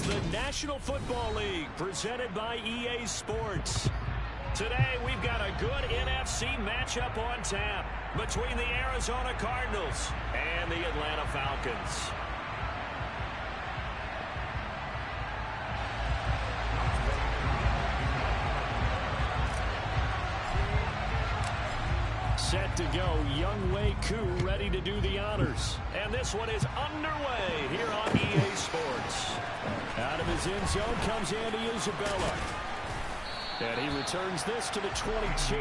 the National Football League, presented by EA Sports. Today, we've got a good NFC matchup on tap between the Arizona Cardinals and the Atlanta Falcons. Set to go, Younghoe Koo ready to do the honors. And this one is underway here on EA Sports. Out of his end zone comes Andy Isabella. And he returns this to the 22.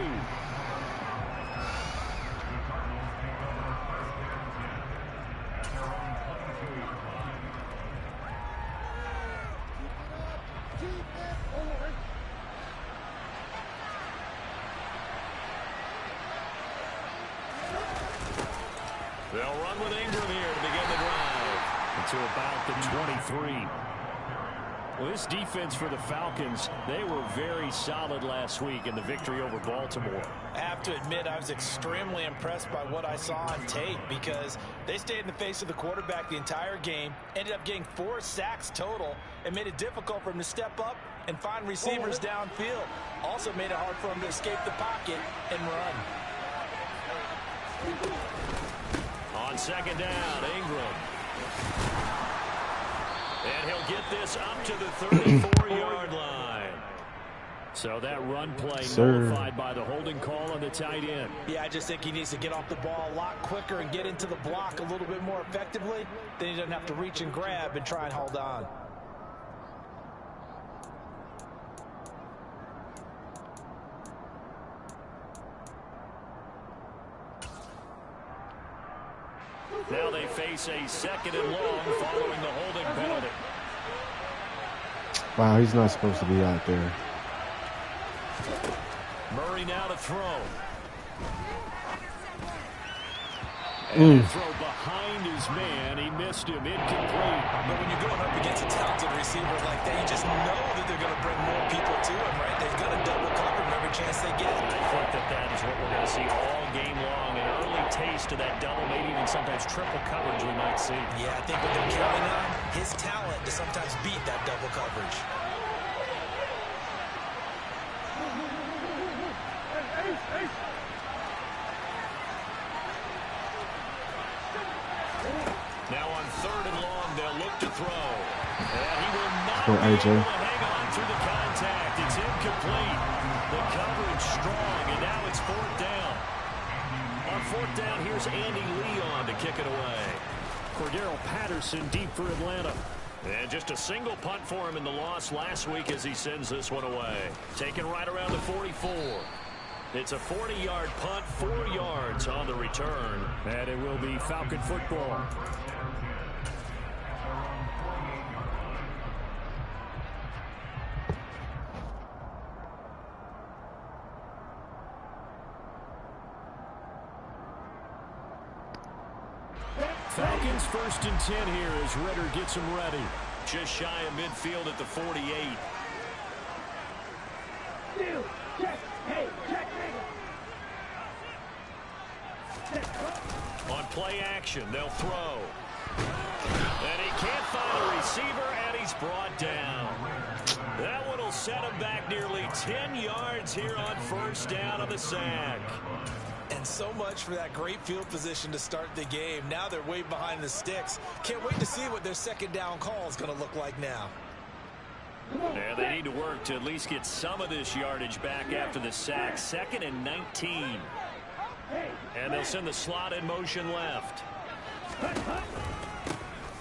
They'll run with Ingram here to begin the drive. To about the 23. Well, this defense for the Falcons, they were very solid last week in the victory over Baltimore. I have to admit, I was extremely impressed by what I saw on tape because they stayed in the face of the quarterback the entire game, ended up getting 4 sacks total, and made it difficult for him to step up and find receivers downfield. Also made it hard for him to escape the pocket and run. On second down, Ingram. And he'll get this up to the 34-yard line. So that run play nullified by the holding call on the tight end. Yeah, I just think he needs to get off the ball a lot quicker and get into the block a little bit more effectively. Then he doesn't have to reach and grab and try and hold on. Now they face a second and long following the holding penalty. Wow, he's not supposed to be out there. Murray now to throw. And throw behind his man. He missed him. Incomplete. But when you're going up against a talented receiver like that, you just know that they're going to bring more people to him, right? They're going to double cover him every chance they get. I think that is what we're going to see all game long. An early taste of that double, maybe even sometimes triple coverage we might see. Yeah, I think what they're counting on, his talent to sometimes beat that double coverage. Now on third and long, they'll look to throw. And he will not go, be able AJ. to hang on through the contact. It's incomplete. The coverage strong, and now it's fourth down. On fourth down, here's Andy Leon to kick it away. Cordero Patterson deep for Atlanta. And just a single punt for him in the loss last week as he sends this one away. Taken right around the 44. It's a 40-yard punt, 4 yards on the return. And it will be Falcon football. Falcons 1st and 10 here as Ritter gets him ready. Just shy of midfield at the 48. On play action, they'll throw. And he can't find a receiver, and he's brought down. That one will set him back nearly 10 yards here on first down on the sack. And so much for that great field position to start the game. Now they're way behind the sticks. Can't wait to see what their second down call is going to look like now. Yeah, they need to work to at least get some of this yardage back after the sack. 2nd and 19. And they'll send the slot in motion left.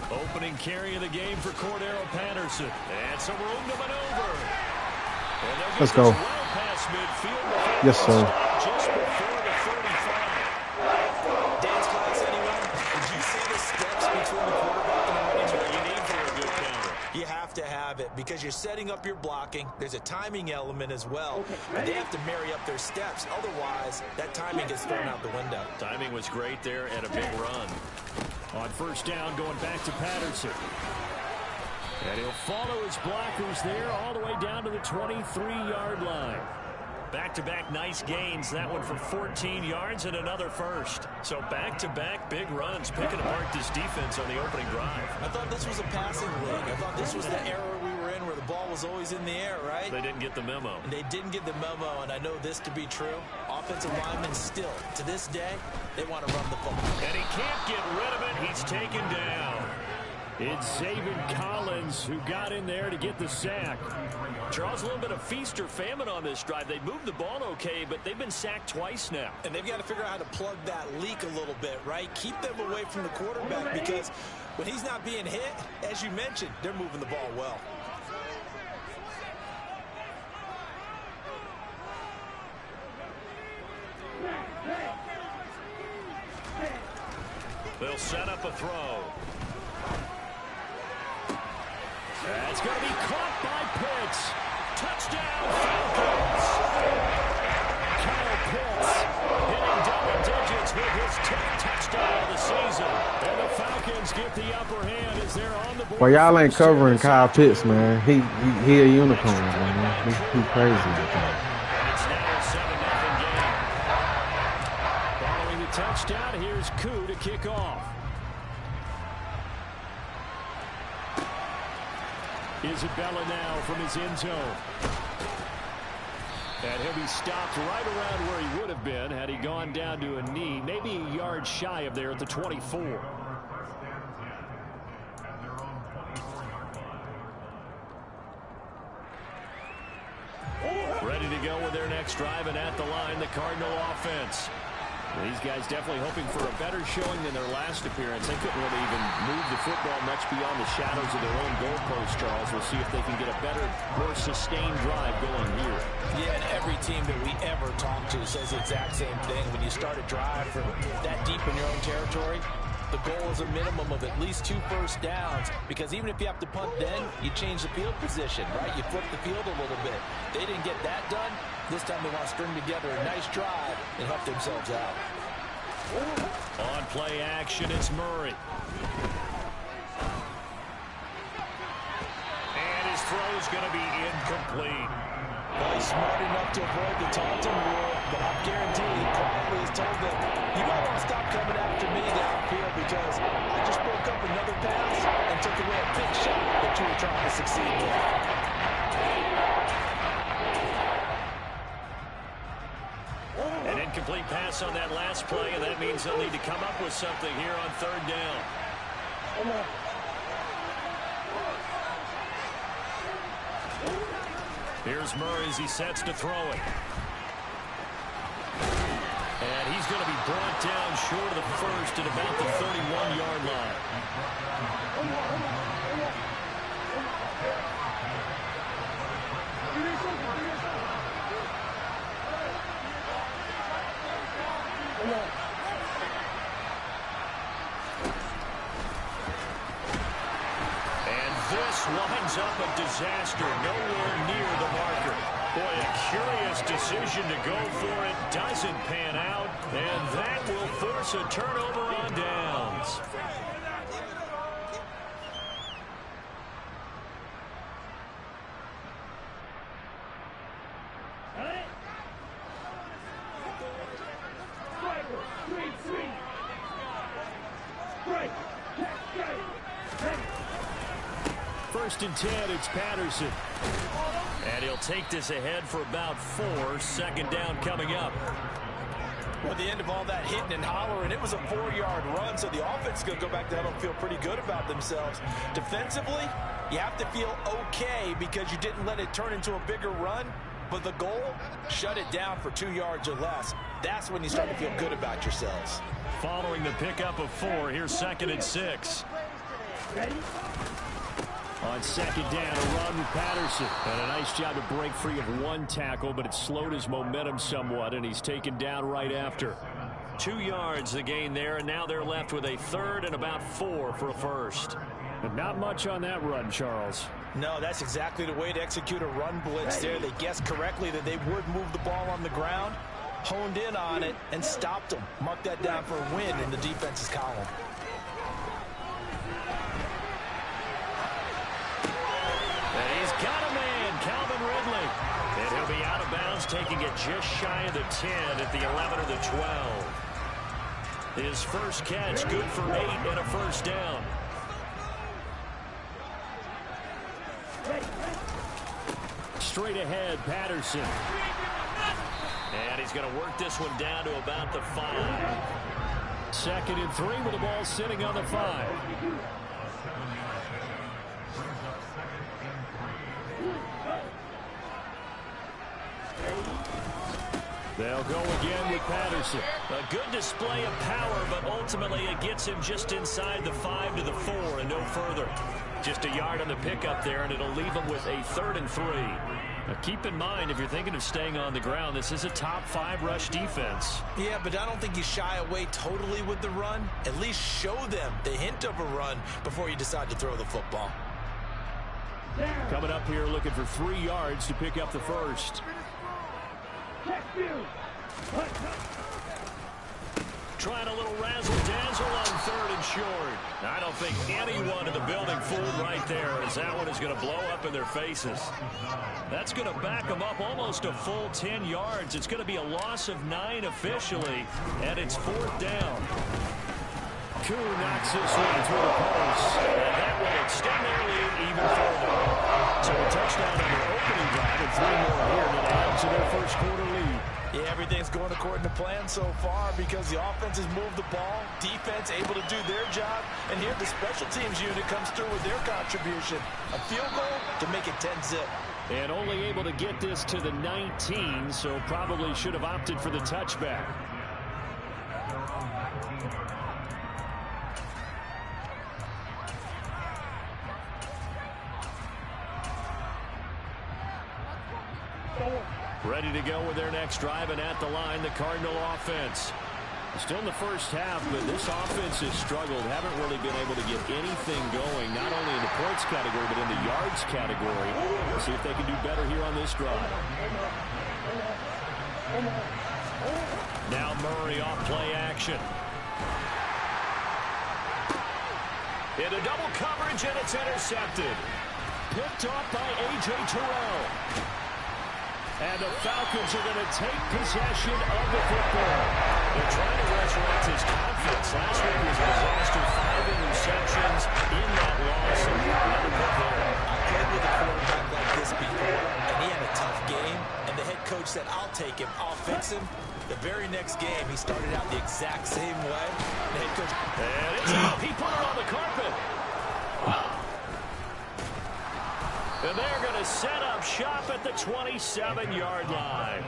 Opening carry of the game for Cordero Patterson. And some room to maneuver. Let's go. Well past midfield. Yes, sir. Just before the 35. Dance class, anyone? Did you see the steps between the quarterback and the running back? You need for a good counter. You have to have it because you're setting up your blocking. There's a timing element as well. But they have to marry up their steps. Otherwise, that timing gets thrown out the window. Timing was great there and a big run. On first down, going back to Patterson. And he'll follow his blockers there all the way down to the 23-yard line. Back-to-back nice gains. That one for 14 yards and another first. So back-to-back big runs, picking apart this defense on the opening drive. I thought this was a passing league. I thought this was the era we were in where the ball was always in the air, right? They didn't get the memo. And they didn't get the memo, and I know this to be true. Offensive linemen still, to this day, they want to run the ball. And he can't get rid of it. He's taken down. It's Zaven Collins who got in there to get the sack. Charles, a little bit of feast or famine on this drive. They moved the ball okay, but they've been sacked twice now. And they've got to figure out how to plug that leak a little bit, right? Keep them away from the quarterback because when he's not being hit, as you mentioned, they're moving the ball well. They'll set up a throw. That's going to be caught by Pitts. Touchdown, Falcons. Kyle Pitts hitting double digits with his 10th touchdown of the season. And the Falcons get the upper hand as they're on the board. Well, y'all ain't covering Kyle Pitts, man. He a unicorn, man. He crazy. It's now a 7-0 game. Following the touchdown, here's Koo to kick off. Isabella now from his end zone. And he'll be stopped right around where he would have been had he gone down to a knee, maybe a yard shy of there at the 24. Ready to go with their next drive, and at the line, the Cardinal offense. These guys definitely hoping for a better showing than their last appearance. They couldn't really even move the football much beyond the shadows of their own goalpost, Charles. We'll see if they can get a better, more sustained drive going here. Yeah, and every team that we ever talk to says the exact same thing. When you start a drive from that deep in your own territory, the goal is a minimum of at least 2 first downs, because even if you have to punt then, you change the field position, right? You flip the field a little bit. They didn't get that done. This time they want to string together a nice drive and help themselves out. On play action, it's Murray. And his throw's going to be incomplete. Well, he's smart enough to avoid the taunting rule, but I'm guaranteed probably has told them, you might want to stop coming after me downfield because I just broke up another pass and took away a big shot that you were trying to succeed with. An incomplete pass on that last play, and that means they'll need to come up with something here on third down. Here's Murray as he sets to throw it. And he's going to be brought down short of the first at about the 31-yard line. And this winds up a disaster, nowhere near the marker. Boy, a curious decision to go for it. Doesn't pan out, and that will force a turnover on downs. First and 10, it's Patterson. And he'll take this ahead for about 4. Second down coming up. Well, at the end of all that hitting and hollering, it was a 4-yard run, so the offense is going to go back to huddle and feel pretty good about themselves. Defensively, you have to feel okay because you didn't let it turn into a bigger run, but the goal, shut it down for 2 yards or less. That's when you start to feel good about yourselves. Following the pickup of 4, here's second and 6. Ready? On second down, a run with Patterson. And a nice job to break free of 1 tackle, but it slowed his momentum somewhat, and he's taken down right after. 2 yards the gain there, and now they're left with a third and about 4 for a first. But not much on that run, Charles. No, that's exactly the way to execute a run blitz there. They guessed correctly that they would move the ball on the ground, honed in on it, and stopped them. Mark that down for a win in the defense's column. taking it just shy of the 10 at the 11 or the 12. His first catch, good for 8 and a first down. Straight ahead, Patterson. And he's going to work this one down to about the 5. 2nd and 3 with the ball sitting on the 5. They'll go again with Patterson. A good display of power, but ultimately it gets him just inside the 5 to the 4 and no further. Just a yard on the pickup there, and it'll leave him with a 3rd and 3. Now keep in mind, if you're thinking of staying on the ground, this is a top 5 rush defense. Yeah, but I don't think you shy away totally with the run. At least show them the hint of a run before you decide to throw the football. Coming up here looking for 3 yards to pick up the first. Trying a little razzle-dazzle on 3rd and short. I don't think anyone in the building fooled right there, as that one is going to blow up in their faces. That's going to back them up almost a full 10 yards. It's going to be a loss of 9 officially, and it's 4th down. Koo knocks this one through the post, and that will extend their lead even further. So a touchdown on their opening drive and 3 more here to add to their first quarter lead. Yeah, everything's going according to plan so far because the offense has moved the ball, defense able to do their job, and here the special teams unit comes through with their contribution. A field goal to make it 10-zip. And only able to get this to the 19, so probably should have opted for the touchback. Ready to go with their next drive, and at the line, the Cardinal offense. Still in the first half, but this offense has struggled. Haven't really been able to get anything going, not only in the points category, but in the yards category. We'll see if they can do better here on this drive. Now Murray off play action. Into double coverage, and it's intercepted. Picked off by A.J. Terrell. And the Falcons are going to take possession of the football. They're trying to resurrect his confidence. Last week was a disaster, 5 interceptions in that loss. I played with a quarterback like this before, and he had a tough game. And the head coach said, I'll take him, I'll fix him. The very next game, he started out the exact same way. The head coach, and it's up. He put it on the carpet. And they're going to set up shop at the 27-yard line.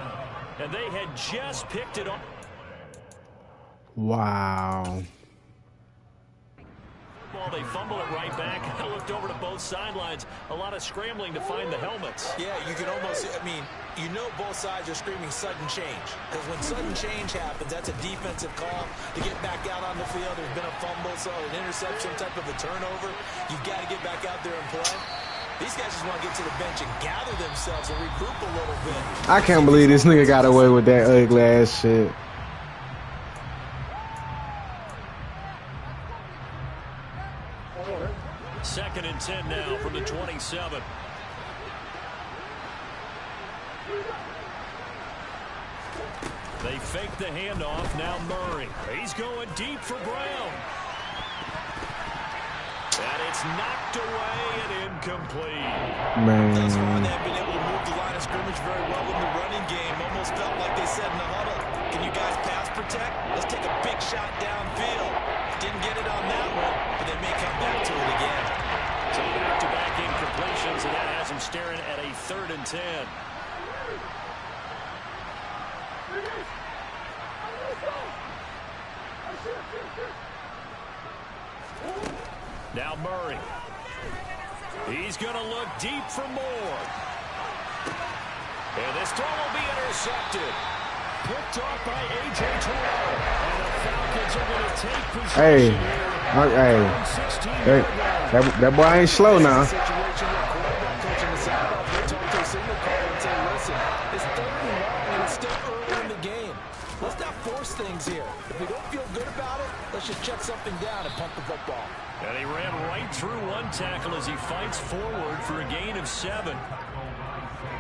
And they had just picked it up. Wow. Well, they fumble it right back. I looked over to both sidelines. A lot of scrambling to find the helmets. Yeah, you can almost, I mean, you know both sides are screaming sudden change. Because when sudden change happens, that's a defensive call to get back out on the field. There's been a fumble, so an interception, type of a turnover. You've got to get back out there and play. These guys just want to get to the bench and gather themselves and regroup a little bit. I can't believe this nigga got away with that ugly ass shit. Second and 10 now from the 27. They fake the handoff. Now Murray. He's going deep for Brown. And it's knocked away and incomplete. Man. Thus far, they've been able to move the line of scrimmage very well in the running game. Almost felt like they said in the huddle, can you guys pass protect? Let's take a big shot downfield. Didn't get it on that one, but they may come back to it again. So back-to-back incompletions, and that has him staring at a 3rd and 10. Now Murray. He's going to look deep for more. And this throw will be intercepted. Picked off by A.J. Terrell. And the Falcons are going to take possession here. That boy ain't slow now. It's 3rd and long, and it's still early in the game. Let's not force things here. If we don't feel good about it, let's just check something down and pump the football. And he ran right through one tackle as he fights forward for a gain of 7.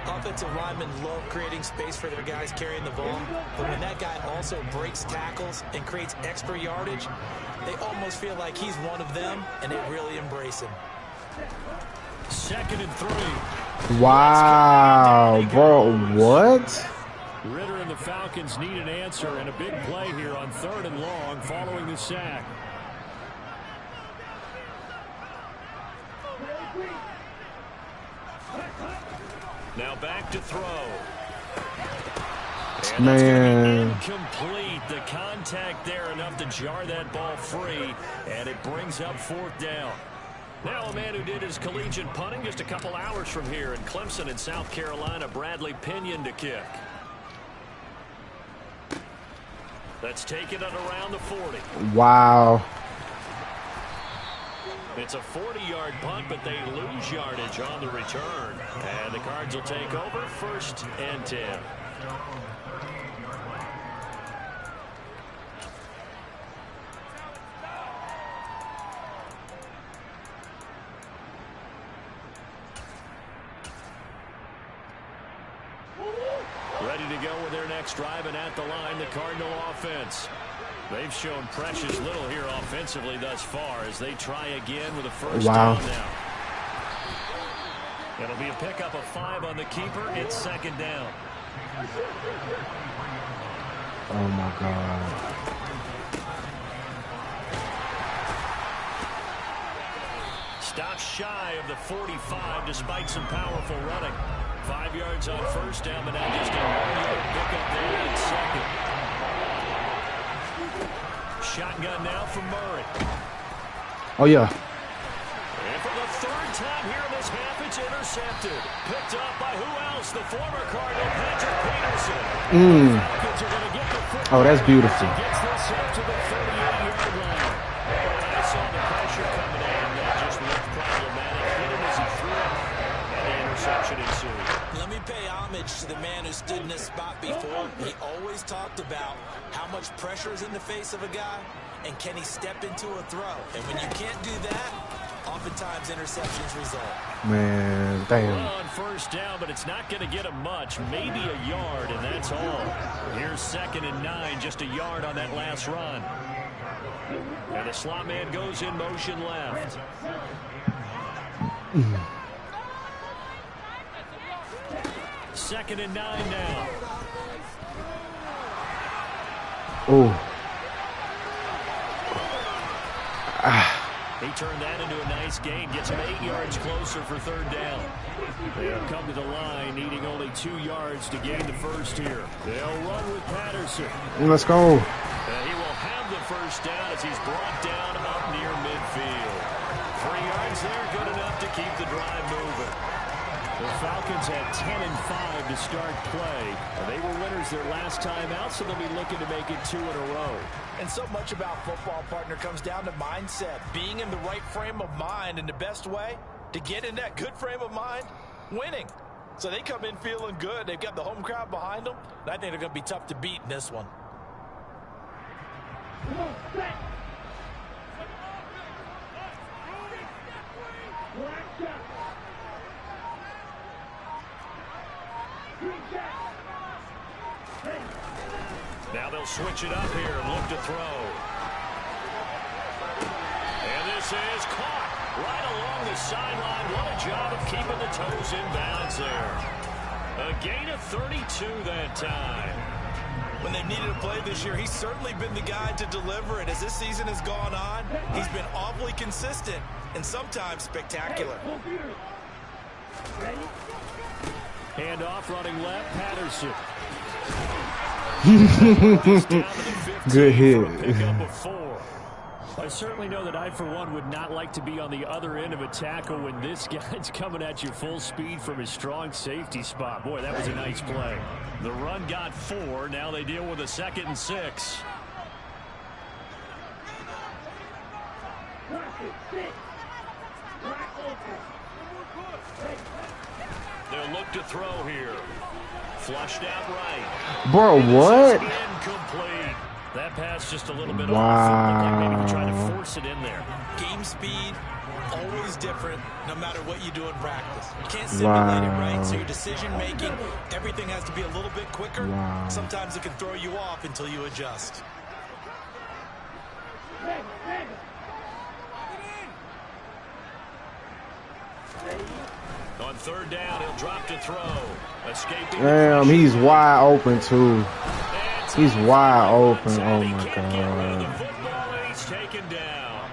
Offensive linemen love creating space for their guys carrying the ball, but when that guy also breaks tackles and creates extra yardage, they almost feel like he's one of them, and they really embrace him. 2nd and 3. Wow, bro, what? Ritter and the Falcons need an answer and a big play here on 3rd and long following the sack. Now back to throw. And Man. Incomplete. The contact there enough to jar that ball free, and it brings up 4th down. Now a man who did his collegiate punting just a couple hours from here in Clemson in South Carolina, Bradley Pinion to kick. Let's take it at around the 40. Wow. It's a 40-yard punt, but they lose yardage on the return. And the Cards will take over 1st and 10. Ready to go with their next drive, and at the line, the Cardinal offense. They've shown precious little here offensively thus far as they try again with a 1st down now. It'll be a pickup of 5 on the keeper. It's 2nd down. Oh, my God. Stops shy of the 45 despite some powerful running. 5 yards on 1st down, but now just a 1-yard pickup there in 2nd. Shotgun now from Murray. Oh, yeah. And for the 3rd time here in this half, it's intercepted. Picked up by who else? The former Cardinal, Patrick Peterson. Falcons are going to get the football. Oh, that's beautiful. Gets this up to the 38-yard line. I saw the pressure coming in. That just looked problematic. Hit him as he threw it, and the interception ensued. Let me pay homage to the man who stood in this spot before. He always talked about how much pressure is in the face of a guy, and can he step into a throw. And when you can't do that, oftentimes interceptions result. Man, damn. Well, on 1st down, but it's not going to get him much. Maybe a yard, and that's all. Here's 2nd and 9, just a yard on that last run. And the slot man goes in motion left. 2nd and 9 now. Oh. He turned that into a nice gain. Gets him 8 yards closer for 3rd down. They'll come to the line, needing only 2 yards to gain the 1st here. They'll run with Patterson. Let's go. He will have the 1st down as he's brought down up near midfield. 3 yards there, good enough to keep the drive moving. The Falcons had 10 and 5 to start play. They were winners their last time out, so they'll be looking to make it 2 in a row. And so much about football, partner, comes down to mindset. Being in the right frame of mind, and the best way to get in that good frame of mind, winning. So they come in feeling good. They've got the home crowd behind them, and I think they're going to be tough to beat in this one. Now they'll switch it up here and look to throw. And this is caught right along the sideline. What a job of keeping the toes in bounds there. A gain of 32 that time. When they've needed a play this year, he's certainly been the guy to deliver it. As this season has gone on, he's been awfully consistent and sometimes spectacular. Handoff running left, Patterson. Good hit. I certainly know that I, for one, would not like to be on the other end of a tackle when this guy's coming at you full speed from his strong safety spot. Boy, that was a nice play. The run got 4. Now they deal with a 2nd and 6. They'll look to throw here. Flushed out right. Bro, what? Incomplete. That pass just a little bit wow. off. It looked like maybe he tried to force it in there. Game speed, Always different, no matter what you do in practice. You can't simulate it, right? So your decision-making, everything has to be a little bit quicker. Sometimes it can throw you off until you adjust. On third down, he'll drop to throw. Escaping. Damn, he's wide open, too. He's wide open. Oh, my God. He's taken down.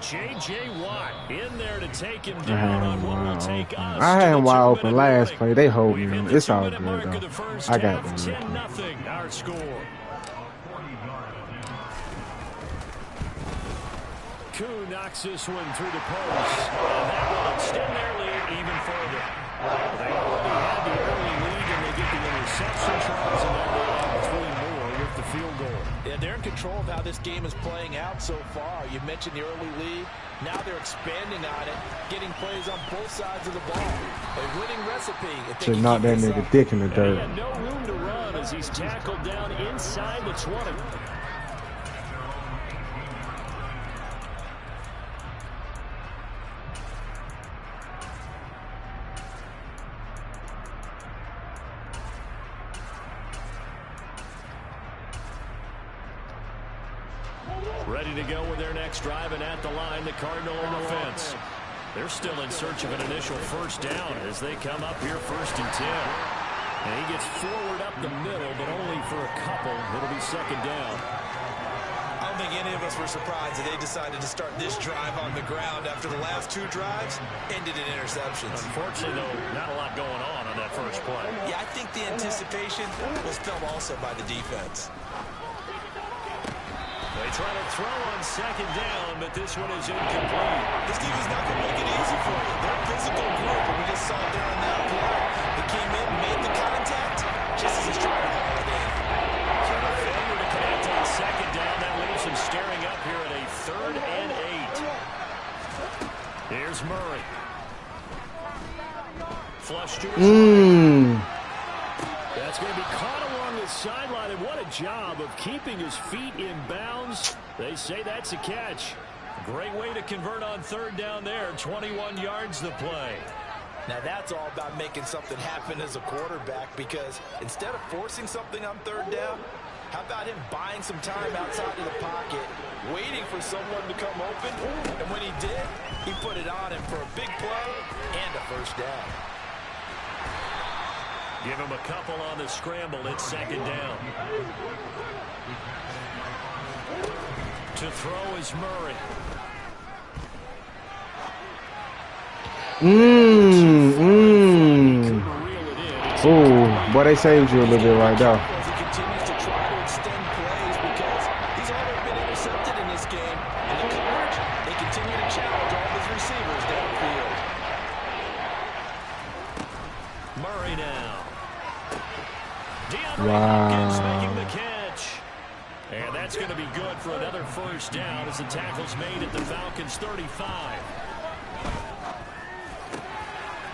J.J. Watt in there to take him down on what will take us. I had him wide open last play. They hold me. It's all good, though. I got them. 10-0 our score. Koo knocks this one through the post. And that will extend their lead even further. They already had the early lead, and they get the interception tries, and now they have 3 more with the field goal. Yeah, they're in control of how this game is playing out so far. You mentioned the early lead. Now they're expanding on it, getting plays on both sides of the ball. A winning recipe. Should knock that nigga dick in the dirt. He had no room to run as he's tackled down inside the 20. Ready to go with their next drive, and at the line, the Cardinal offense. They're still in search of an initial first down as they come up here 1st and 10. And he gets forward up the middle, but only for a couple. It'll be 2nd down. I don't think any of us were surprised that they decided to start this drive on the ground after the last 2 drives ended in interceptions. Unfortunately, though, not a lot going on that first play. Yeah, I think the anticipation was felt also by the defense. They try to throw on 2nd down, but this one is incomplete. This defense not going to make it easy for you. They're a physical group, and we just saw it there on that play. They came in, made the contact, just as he's trying to haul it in. So a failure to connect on 2nd down. That leaves him staring up here at a 3rd and 8. Here's Murray. Flush to his That's going to be caught along the sideline, and what a job of keeping his feet in bounds. They say that's a catch. Great way to convert on 3rd down there. 21 yards the play. Now that's all about making something happen as a quarterback, because instead of forcing something on 3rd down, how about him buying some time outside of the pocket, waiting for someone to come open, and when he did, he put it on him for a big play and a first down. Give him a couple on the scramble. It's 2nd down. To throw is Murray. Oh, boy, they saved you a little bit right there. He continues to try to extend plays because he's already been intercepted in this game. And the coverage, they continue to challenge all his receivers downfield. Murray now. Wow. Making the catch. And that's going to be good for another first down as the tackle's made at the Falcons' 35.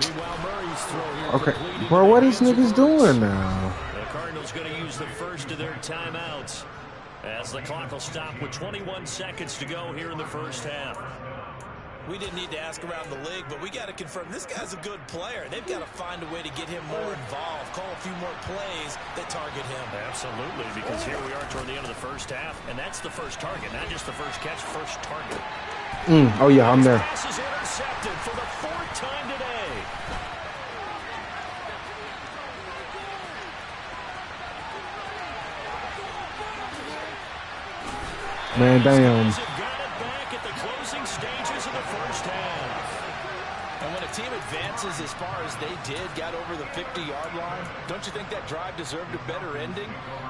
Meanwhile, Murray's throw here. Okay, bro, what these niggas doing now? The Cardinals going to use the first of their timeouts as the clock will stop with 21 seconds to go here in the first half. We didn't need to ask around the league, but we got to confirm this guy's a good player. They've got to find a way to get him more involved, call a few more plays that target him. Absolutely, because here we are toward the end of the first half, and that's the first target, not just the first catch, first target. Oh, yeah, I'm there. Pass is intercepted for the 4th time today. Man, damn. Got it back at the closing stages of the first half. And when a team advances as far as they did, got over the 50-yard line, don't you think that drive deserved a better ending?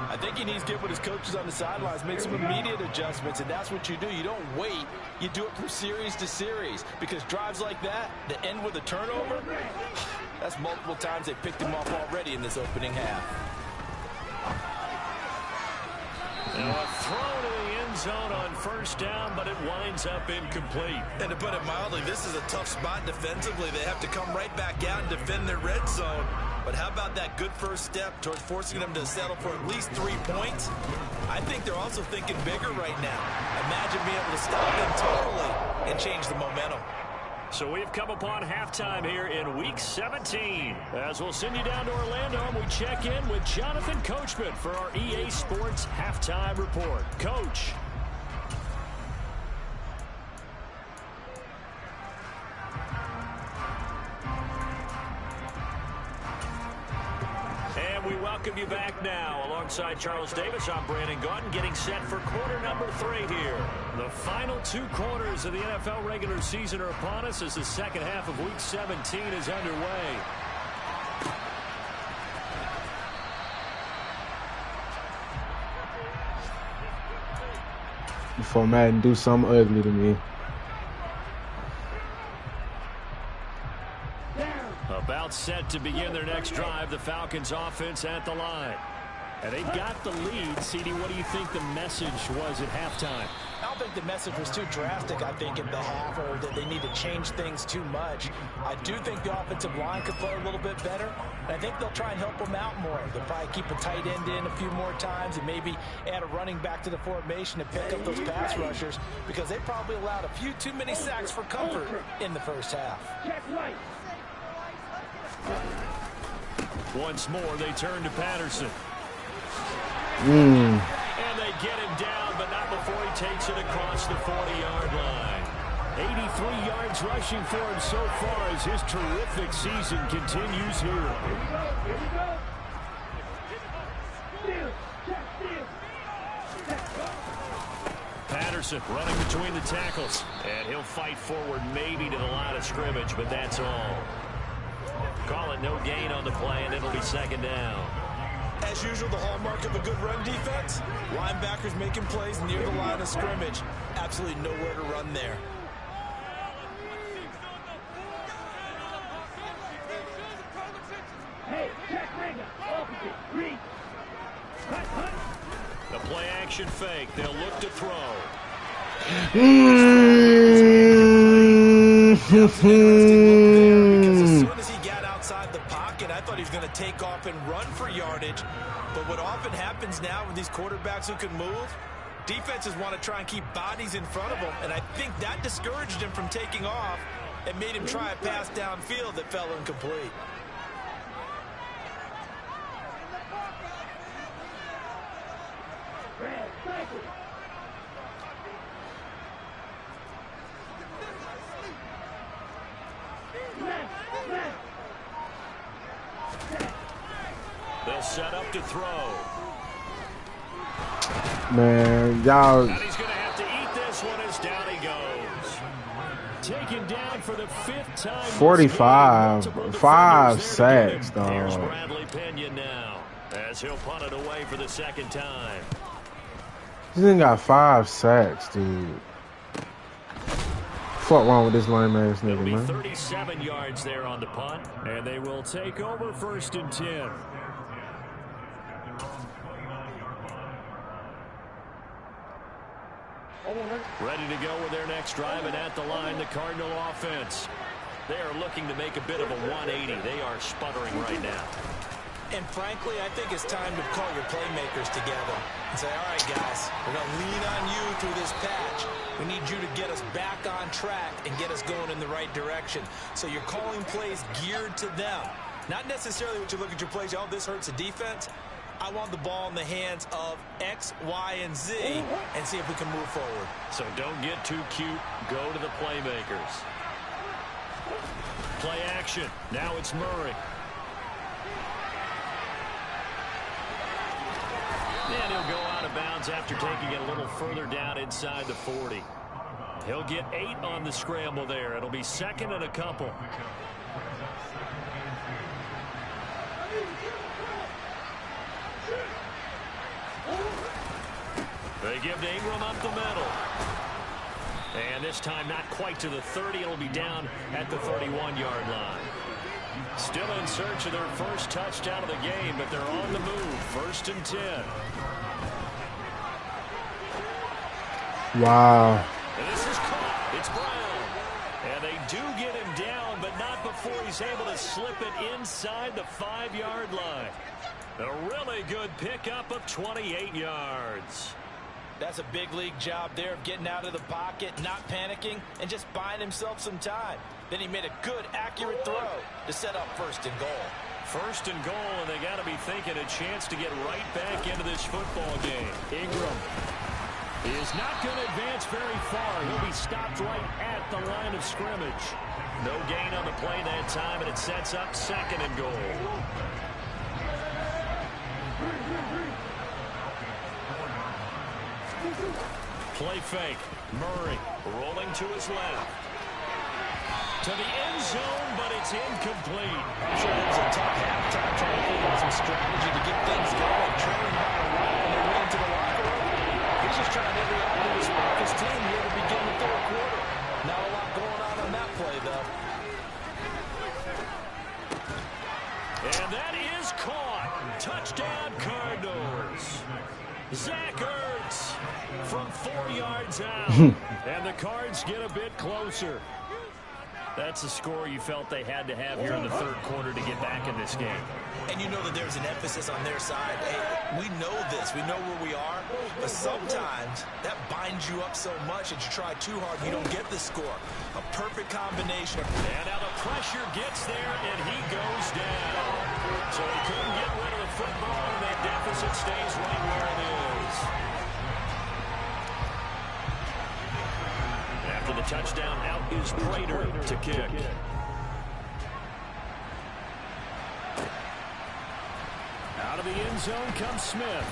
I think he needs to get with his coaches on the sidelines, make some immediate adjustments, and that's what you do. You don't wait. You do it from series to series, because drives like that end with a turnover, that's multiple times they picked him off already in this opening half. Now a throw to the end zone on first down, but it winds up incomplete. And to put it mildly, this is a tough spot defensively. They have to come right back out and defend their red zone. But how about that good first step towards forcing them to settle for at least 3 points? I think they're also thinking bigger right now. Imagine being able to stop them totally and change the momentum. So we've come upon halftime here in Week 17. As we'll send you down to Orlando, and we check in with Jonathan Coachman for our EA Sports Halftime Report. Coach. And we welcome you back now. Alongside Charles Davis, I'm Brandon Gaudin, getting set for quarter number 3 here. The final 2 quarters of the NFL regular season are upon us as the second half of Week 17 is underway. Before Madden do something ugly to me. About set to begin their next drive, the Falcons offense at the line. And they've got the lead. CD, what do you think the message was at halftime? I don't think the message was too drastic, I think, in the half, or that they need to change things too much. I do think the offensive line could play a little bit better, and I think they'll try and help them out more. They'll probably keep a tight end in a few more times and maybe add a running back to the formation to pick up those pass rushers, because they probably allowed a few too many sacks for comfort in the first half. Once more, they turn to Patterson. And they get him down, but not before he takes it across the 40-yard line. 83 yards rushing for him so far as his terrific season continues here. Patterson running between the tackles, and he'll fight forward maybe to the line of scrimmage, but that's all. Call it no gain on the play, and it'll be second down. As usual, the hallmark of a good run defense, linebackers making plays near the line of scrimmage. Absolutely nowhere to run there. The play action fake. They'll look to throw. Because as soon as he got outside the pocket, I thought he was going to take off and run for yardage. But what often happens now with these quarterbacks who can move, defenses want to try and keep bodies in front of them, and I think that discouraged him from taking off and made him try a pass downfield that fell incomplete. They'll set up to throw. Man, y'all. And he's going to have to eat this one as down he goes. Taken down for the 5th time. 45. 5 sacks, Here's dog. Bradley Pinion now as he'll punt it away for the 2nd time. This thing got 5 sacks, dude. Fuck wrong with this lame ass It'll nigga, be man. 37 yards there on the punt, and they will take over 1st and 10. Ready to go with their next drive, and at the line, the Cardinal offense. They are looking to make a bit of a 180. They are sputtering right now. And frankly, I think it's time to call your playmakers together and say, all right, guys, we're going to lean on you through this patch. We need you to get us back on track and get us going in the right direction. So you're calling plays geared to them. Not necessarily what you look at your plays, oh, this hurts the defense. I want the ball in the hands of X, Y, and Z and see if we can move forward. So don't get too cute. Go to the playmakers. Play action. Now it's Murray. And he'll go out of bounds after taking it a little further down inside the 40. He'll get 8 on the scramble there. It'll be 2nd and a couple. They give to Ingram up the middle. And this time not quite to the 30. It'll be down at the 31-yard line. Still in search of their first touchdown of the game, but they're on the move. 1st and 10. Wow. And this is caught. It's Brown. And they do get him down, but not before he's able to slip it inside the 5-yard line. A really good pickup of 28 yards. That's a big league job there of getting out of the pocket, not panicking, and just buying himself some time. Then he made a good, accurate throw to set up 1st and goal. 1st and goal, and they got to be thinking a chance to get right back into this football game. Ingram is not going to advance very far. He'll be stopped right at the line of scrimmage. No gain on the play that time, and it sets up 2nd and goal. Play fake. Murray rolling to his left. To the end zone, but it's incomplete. I'm sure it was a tough halftime trying to figure out some strategy to get things going. Trailing by a lot when they went into the locker room. He's just trying every avenue to spark his team here to begin the 3rd quarter. Not a lot going on that play, though. And that is caught. Touchdown, Cardinals. Zach Ertz from 4 yards out. And the Cards get a bit closer. That's a score you felt they had to have here in the 3rd quarter to get back in this game. And you know that there's an emphasis on their side. Hey, we know this. We know where we are. But sometimes that binds you up so much that you try too hard and you don't get the score. A perfect combination. And now the pressure gets there, and he goes down. So he couldn't get rid of the football, and that deficit stays right where it is. After the touchdown, out is Prater to kick. Out of the end zone comes Smith.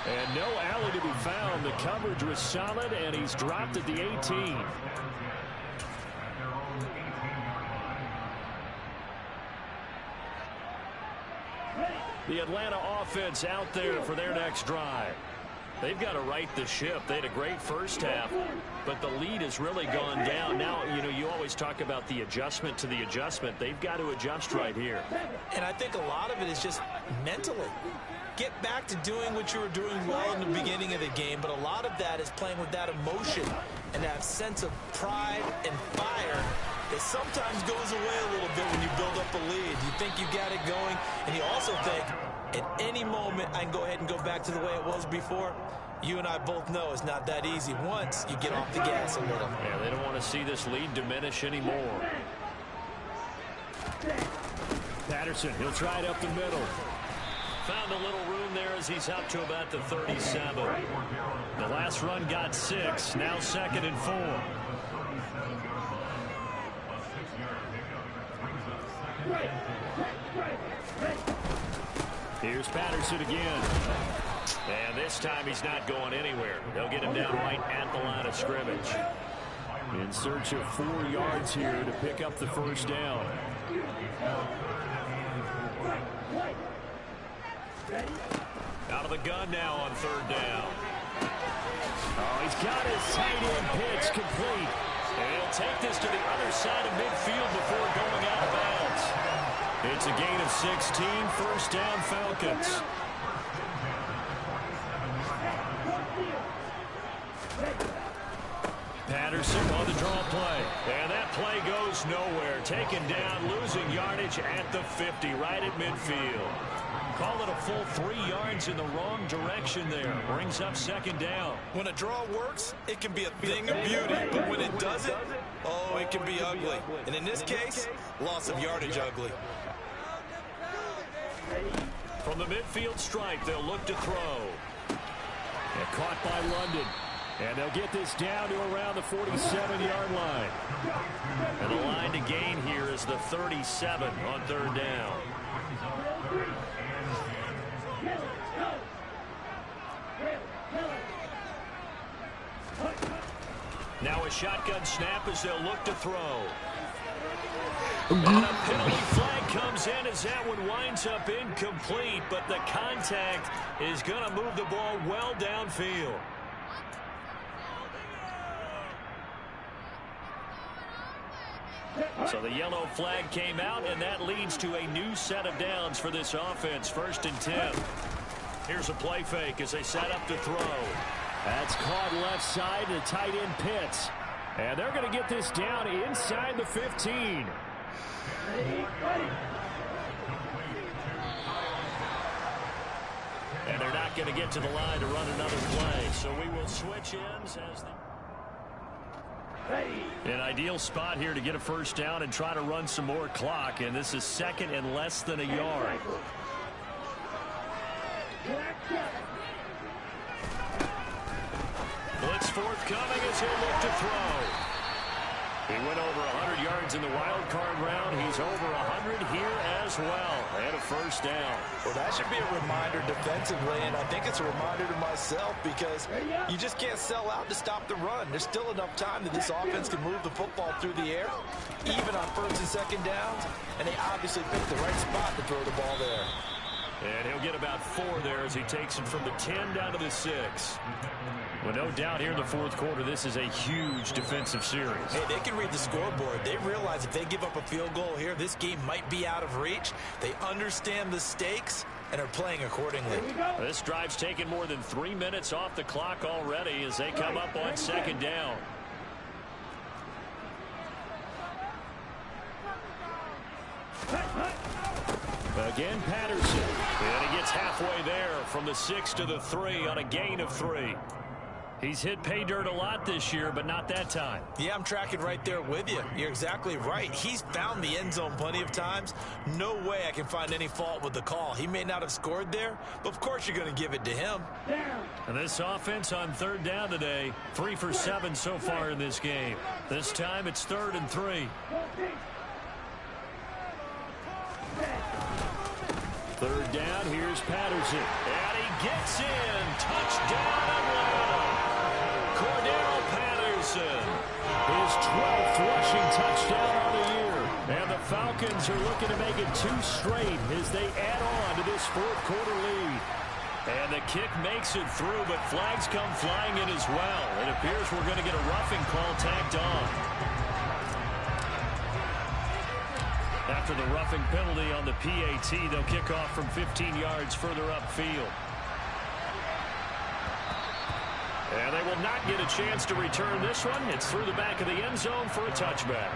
And no alley to be found. The coverage was solid, and he's dropped at the 18. The Atlanta offense out there for their next drive. They've got to right the ship. They had a great first half, but the lead has really gone down. Now, you know, you always talk about the adjustment to the adjustment. They've got to adjust right here. And I think a lot of it is just mentally. Get back to doing what you were doing well in the beginning of the game, but a lot of that is playing with that emotion and that sense of pride and fire that sometimes goes away a little bit when you build up a lead. You think you got it going, and you also think, at any moment, I can go ahead and go back to the way it was before. You and I both know it's not that easy once you get off the gas a little. Yeah, they don't want to see this lead diminish anymore. Patterson, he'll try it up the middle. Found a little room there as he's up to about the 37. The last run got 6. Now 2nd and 4. Here's Patterson again. And this time he's not going anywhere. They'll get him down right at the line of scrimmage. In search of 4 yards here to pick up the 1st down. Out of the gun now on 3rd down. Oh, he's got his tight end pitch complete. And he'll take this to the other side of midfield before going out of bounds. It's a gain of 16, 1st down Falcons. Patterson on the draw play. And that play goes nowhere. Taken down, losing yardage at the 50, right at midfield. Call it a full 3 yards in the wrong direction there. Brings up 2nd down. When a draw works, it can be a thing of beauty. But when it doesn't, oh, it can be ugly. And in this case, loss of yardage ugly. From the midfield stripe, they'll look to throw. And caught by London. And they'll get this down to around the 47-yard line. And the line to gain here is the 37 on 3rd down. Now a shotgun snap as they'll look to throw. And a penalty flag comes in as that one winds up incomplete, but the contact is going to move the ball well downfield. So the yellow flag came out, and that leads to a new set of downs for this offense. 1st and 10. Here's a play fake as they set up to throw. That's caught left side to tight end Pitts. And they're going to get this down inside the 15. And they're not going to get to the line to run another play. So we will switch ends as an ideal spot here to get a first down and try to run some more clock. And this is second and less than a yard. Blitz forthcoming as he'll look to throw. He went over 100 yards in the wild card round. He's over 100 here as well. And a first down. Well, that should be a reminder defensively, and I think it's a reminder to myself because you just can't sell out to stop the run. There's still enough time that this offense can move the football through the air, even on first and second downs, and they obviously picked the right spot to throw the ball there. And he'll get about 4 there as he takes it from the 10 down to the 6. Well, no doubt here in the fourth quarter, this is a huge defensive series. Hey, they can read the scoreboard. They realize if they give up a field goal here, this game might be out of reach. They understand the stakes and are playing accordingly. This drive's taken more than 3 minutes off the clock already as they come up on second down. Again, Patterson. And he gets halfway there from the 6 to the 3 on a gain of 3. He's hit pay dirt a lot this year, but not that time. Yeah, I'm tracking right there with you. You're exactly right. He's found the end zone plenty of times. No way I can find any fault with the call. He may not have scored there, but of course you're going to give it to him. And this offense on third down today, 3 for 7 so far in this game. This time it's 3rd and 3. Third down, here's Patterson. And he gets in. Touchdown Atlanta. Cordero Patterson. His 12th rushing touchdown of the year. And the Falcons are looking to make it 2 straight as they add on to this fourth quarter lead. And the kick makes it through, but flags come flying in as well. It appears we're going to get a roughing call tacked on. After the roughing penalty on the PAT, they'll kick off from 15 yards further upfield. And they will not get a chance to return this one. It's through the back of the end zone for a touchback.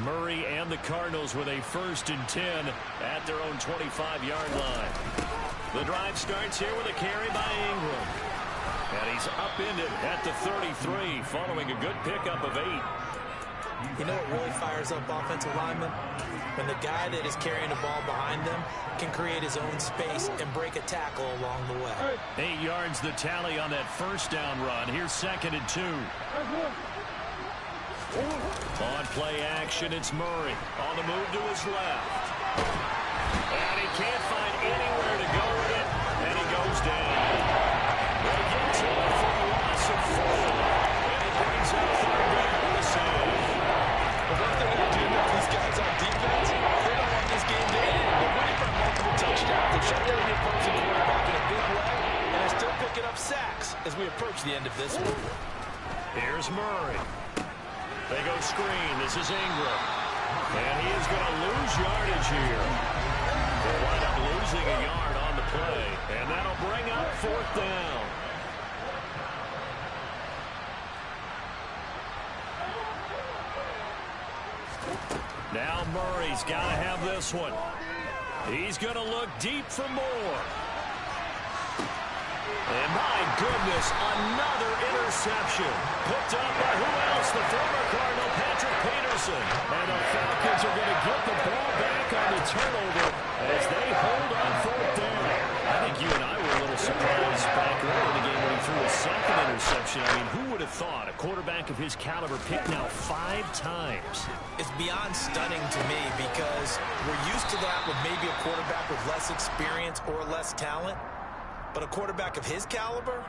Murray and the Cardinals with a 1st and 10 at their own 25-yard line. The drive starts here with a carry by Ingram. And he's upended at the 33 following a good pickup of 8. You know what really fires up offensive linemen? When the guy that is carrying the ball behind them can create his own space and break a tackle along the way. 8 yards the tally on that first down run. Here's 2nd and 2. On play action, it's Murray. On the move to his left. And he can't find anywhere to go with it. And he goes down. They get to it for a loss of 4. And it brings up 3rd down to the save. But what they're going to do with these guys on defense, they don't want this game to end. They're winning by multiple touchdowns. They shut down the opposing quarterback in a big way. And they're still picking up sacks as we approach the end of this one. Here's Murray. They go screen. This is Ingram. And he is going to lose yardage here. They'll wind up losing a yard on the play. And that'll bring up 4th down. Now Murray's got to have this one. He's going to look deep for more. And my goodness, another interception. Picked up by who else? The former Cardinal, Patrick Peterson. And the Falcons are going to get the ball back on the turnover as they hold on 4th down. I think you and I were a little surprised back early in the game when he threw a 2nd interception. I mean, who would have thought a quarterback of his caliber picked now 5 times? It's beyond stunning to me because we're used to that with maybe a quarterback with less experience or less talent. But a quarterback of his caliber,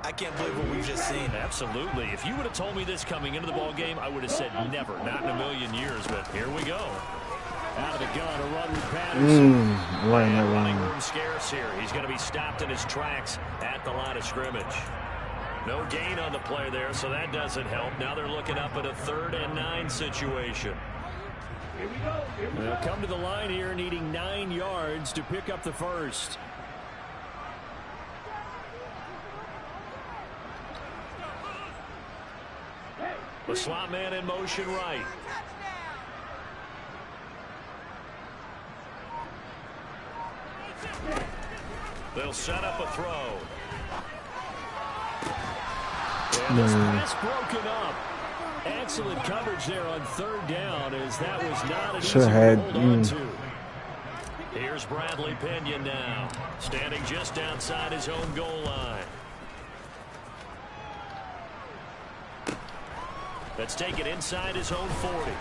I can't believe what we've just seen. Absolutely. If you would have told me this coming into the ball game, I would have said never, not in a million years. But here we go. Out of the gun, a run with Patterson. Running room scarce here. He's going to be stopped in his tracks at the line of scrimmage. No gain on the play there, so that doesn't help. Now they're looking up at a 3rd and 9 situation. They'll come to the line here needing 9 yards to pick up the first. The slot man in motion right. They'll set up a throw. And this pass broken up. Excellent coverage there on third down, as that was not an easy one to hold on to. Here's Bradley Pinion now, standing just outside his own goal line. Let's take it inside his own 40.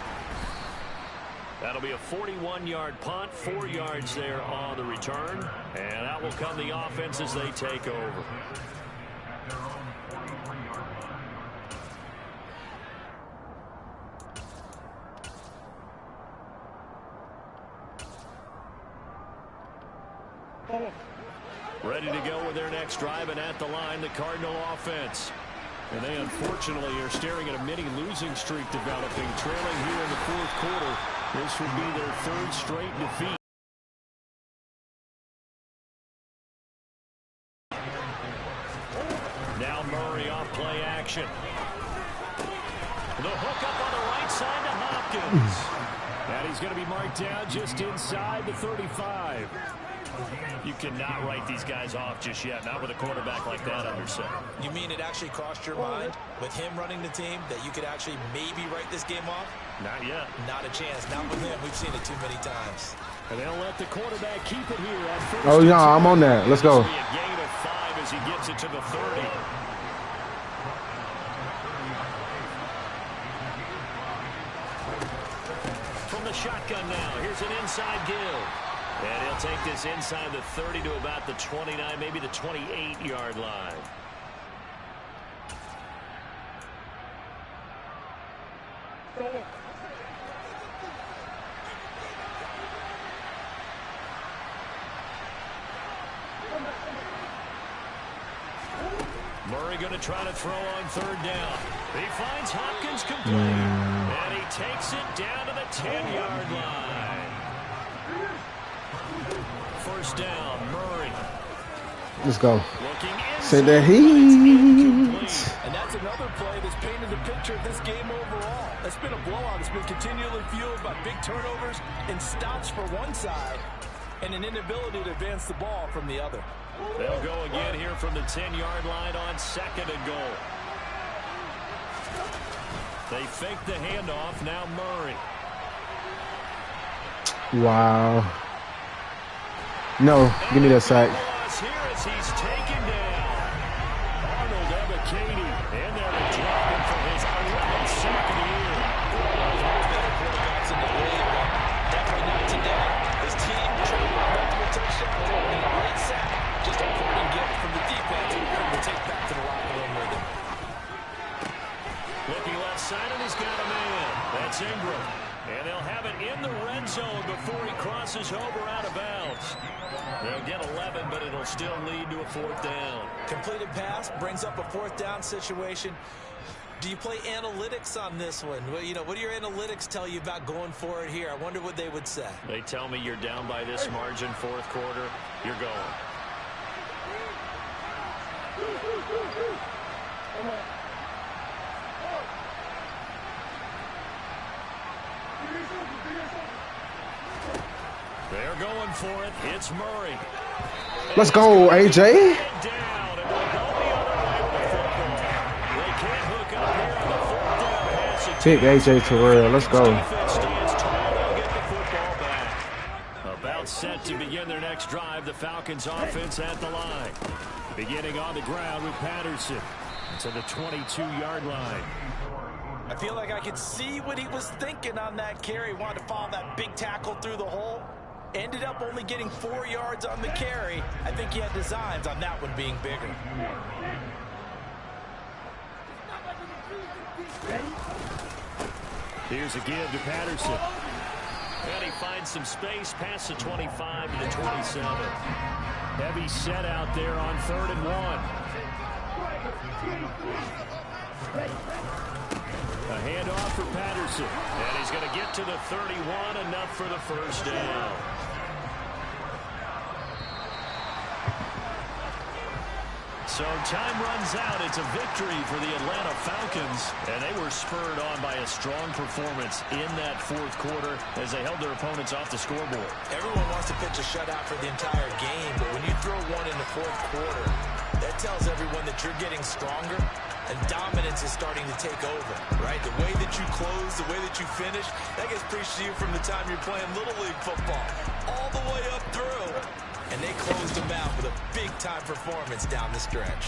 That'll be a 41-yard punt, 4 yards there on the return. And out will come the offense as they take over. Ready to go with their next drive, and at the line, the Cardinal offense. And they unfortunately are staring at a mini losing streak developing, trailing here in the fourth quarter. This would be their third straight defeat. Now Murray off play action. The hook up on the right side to Hopkins. And he's going to be marked down just inside the 35. You cannot write these guys off just yet, not with a quarterback like that under center. You mean it actually crossed your mind with him running the team that you could actually maybe write this game off? Not yet. Not a chance. Not with him. We've seen it too many times. And they'll let the quarterback keep it here on first. Oh, yeah, I'm on that. Let's go. A gain of 5 as he gets it to the 30. From the shotgun now, here's an inside give. And he'll take this inside the 30 to about the 29, maybe the 28-yard line. Murray going to try to throw on third down. He finds Hopkins complete. And he takes it down to the 10-yard line. First down, Murray. Let's go. Say that heat. And that's another play that's painted the picture of this game overall. It's been a blowout. It's been continually fueled by big turnovers and stops for one side and an inability to advance the ball from the other. They'll go again here from the 10-yard line on second and goal. They fake the handoff. Now Murray. Wow. No, give me that sack. Here as he's taken down. Arnold Ebiketie in there to drop him for his 11th sack of the year. Better quarterbacks in the league, but definitely not today. His team trailed multiple touchdowns and a great sack. Just a parting gift from the defense to take back to the locker room with him. Looking left side, and he's got a man. That's Ingram. And they'll have it in the red zone before he crosses over out of bounds. They'll get 11, but it'll still lead to a fourth down. Completed pass brings up a fourth down situation. Do you play analytics on this one? Well, you know, what do your analytics tell you about going for it here? I wonder what they would say. They tell me you're down by this margin, fourth quarter, you're going. They're going for it. It's Murray. Let's go, AJ. Take AJ Terrell. Let's go. About set to begin their next drive. The Falcons offense at the line. Beginning on the ground with Patterson to the 22-yard line. I feel like I could see what he was thinking on that carry. Wanted to follow that big tackle through the hole. Ended up only getting 4 yards on the carry. I think he had designs on that one being bigger. Here's a give to Patterson. And he finds some space past the 25 to the 27. Heavy set out there on 3rd and 1. A handoff for Patterson. And he's going to get to the 31, enough for the first down. So time runs out. It's a victory for the Atlanta Falcons, and they were spurred on by a strong performance in that fourth quarter as they held their opponents off the scoreboard. Everyone wants to pitch a shutout for the entire game, but when you throw one in the fourth quarter, that tells everyone that you're getting stronger and dominance is starting to take over, right? The way that you close, the way that you finish, that gets preached to you from the time you're playing Little League football all the way up through. And they closed them out with a big-time performance down the stretch.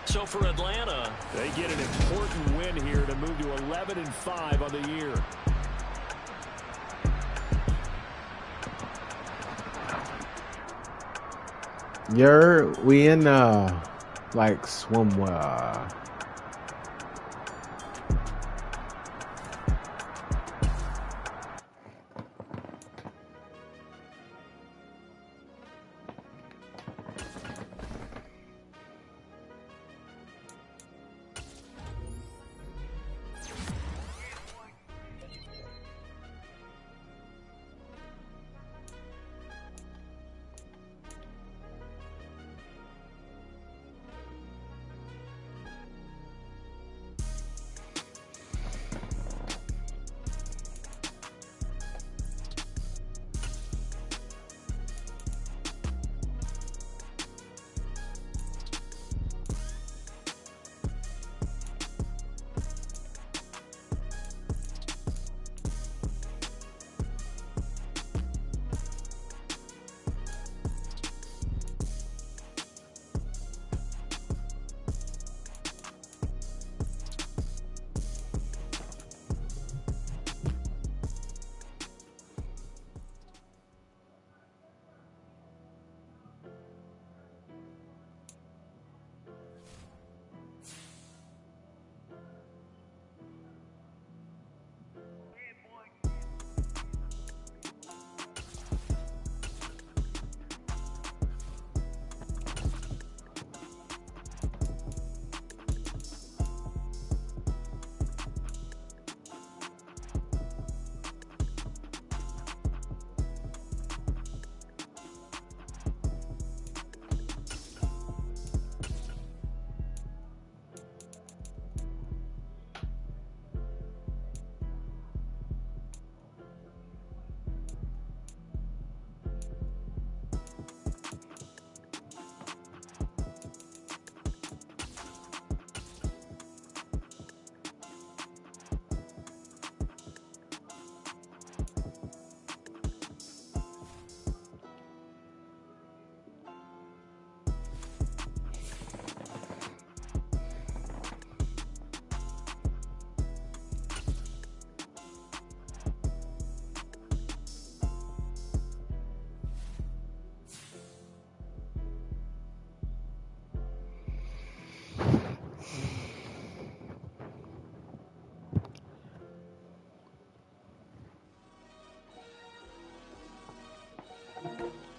So for Atlanta, they get an important win here to move to 11-5 on the year. We in like swimwear.